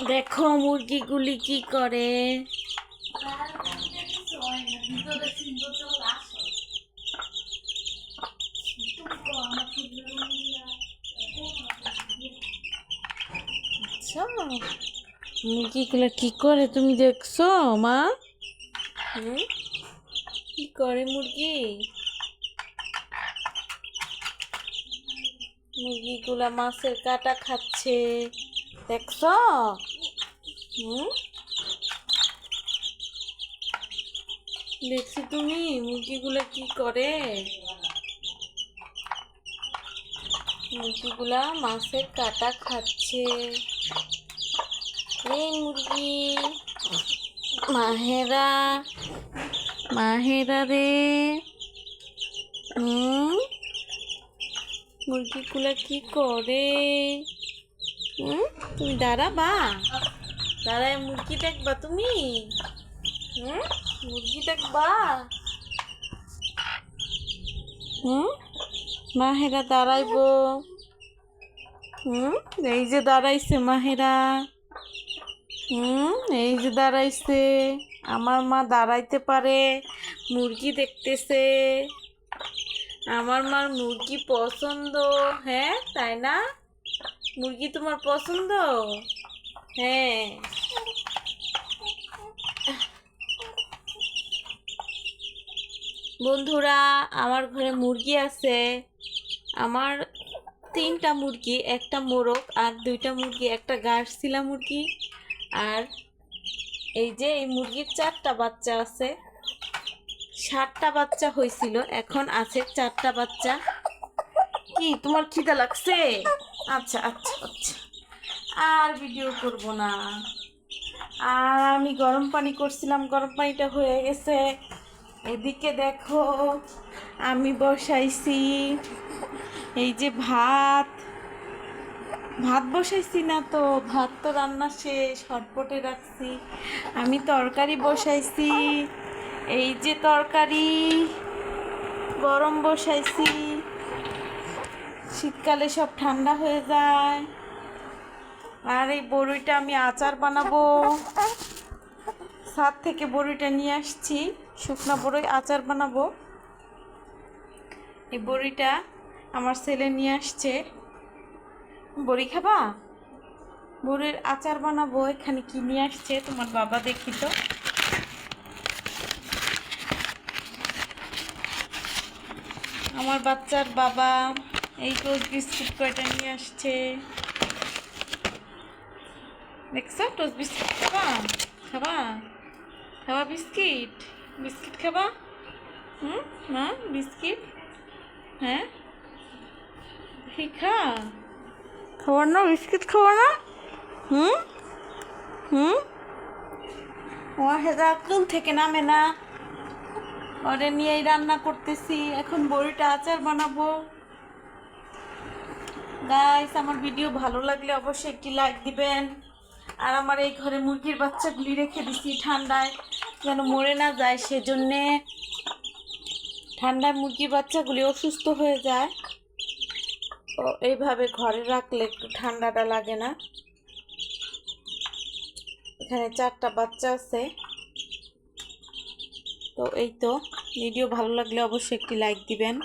দেখো মুরগিগুলি কি করে। আচ্ছা, মুরগিগুলো কি করে তুমি দেখছো মা? কি করে মুরগিগুলা মাছের কাঁটা খাচ্ছে, দেখছো? দেখছি তুমি মুরগিগুলা কি করে। মুরগিগুলা মাছের কাঁটা খাচ্ছে। এই মুরগি মাহেরা, মাহেরা রে। মুরগিগুলা কি করে? তুমি দাঁড়াবা, দাঁড়ায় মুরগি দেখবা তুমি? মুরগি দেখবা? মাহেরা দাঁড়াইবো। এই যে দাঁড়াইছে মাহেরা। এই যে দাঁড়াইছে। আমার মা দাঁড়াইতে পারে, মুরগি দেখতেছে। আমার মার মুরগি পছন্দ। হ্যাঁ তাই না? মুরগি তোমার পছন্দ? হ্যাঁ। বন্ধুরা, আমার ঘরে মুরগি আছে। আমার 3টা মুরগি, একটা মোরগ আর 2টা মুরগি, একটা গার্সিলা মুরগি। আর এই যে এই মুরগির 4টা বাচ্চা আছে। 7টা বাচ্চা হয়েছিল, এখন আছে 4টা বাচ্চা। কি তোমার খিদা লাগছে? আচ্ছা আচ্ছা আচ্ছা, আর ভিডিও করব না। আর আমি গরম পানি করছিলাম, গরম পানিটা হয়ে গেছে। এদিকে দেখো আমি বসাইছি এই যে ভাত বসাইছি না তো, ভাত তো রান্না শেষ, হটপটে রাখছি। আমি তরকারি বসাইছি, এই যে তরকারি গরম বসাইছি। শীতকালে সব ঠান্ডা হয়ে যায়। আর এই বড়িটা আমি আচার বানাবো। ছাদ থেকে বড়িটা নিয়ে আসছি, শুকনো বড়ি আচার বানাবো। এই বড়িটা আমার ছেলে নিয়ে আসছে। বড়ি খাবা? বড়ির আচার বানাবো। এখানে কি নিয়ে আসছে তোমার বাবা, দেখি তো। আমার বাচ্চার বাবা এই টোস্ট বিস্কুট কয়টা নিয়ে আসছে, দেখছো? টোস্ট বিস্কুট খাবা? খাবা? খাবা বিস্কিট? বিস্কিট খাবা? মা বিস্কিট? হ্যাঁ খা, খাবার না বিস্কিট, খাবার না? ও হেদা কুল থেকে নামে না, ওরে নিয়েই রান্না করতেছি। এখন বড়িটা আচার বানাবো। গাইস, আমার ভিডিও ভালো লাগলে অবশ্যই একটি লাইক দিবেন। আর আমার এই ঘরে মুরগির বাচ্চাগুলি রেখে দিছি ঠান্ডায় যেন মরে না যায়, সেজন্যে। ঠান্ডায় মুরগির বাচ্চাগুলি অসুস্থ হয়ে যায়, তো এইভাবে ঘরে রাখলে একটু ঠান্ডাটা লাগে না। এখানে 4টা বাচ্চা আছে। তো এই তো, ভিডিও ভালো লাগলে অবশ্যই একটি লাইক দিবেন।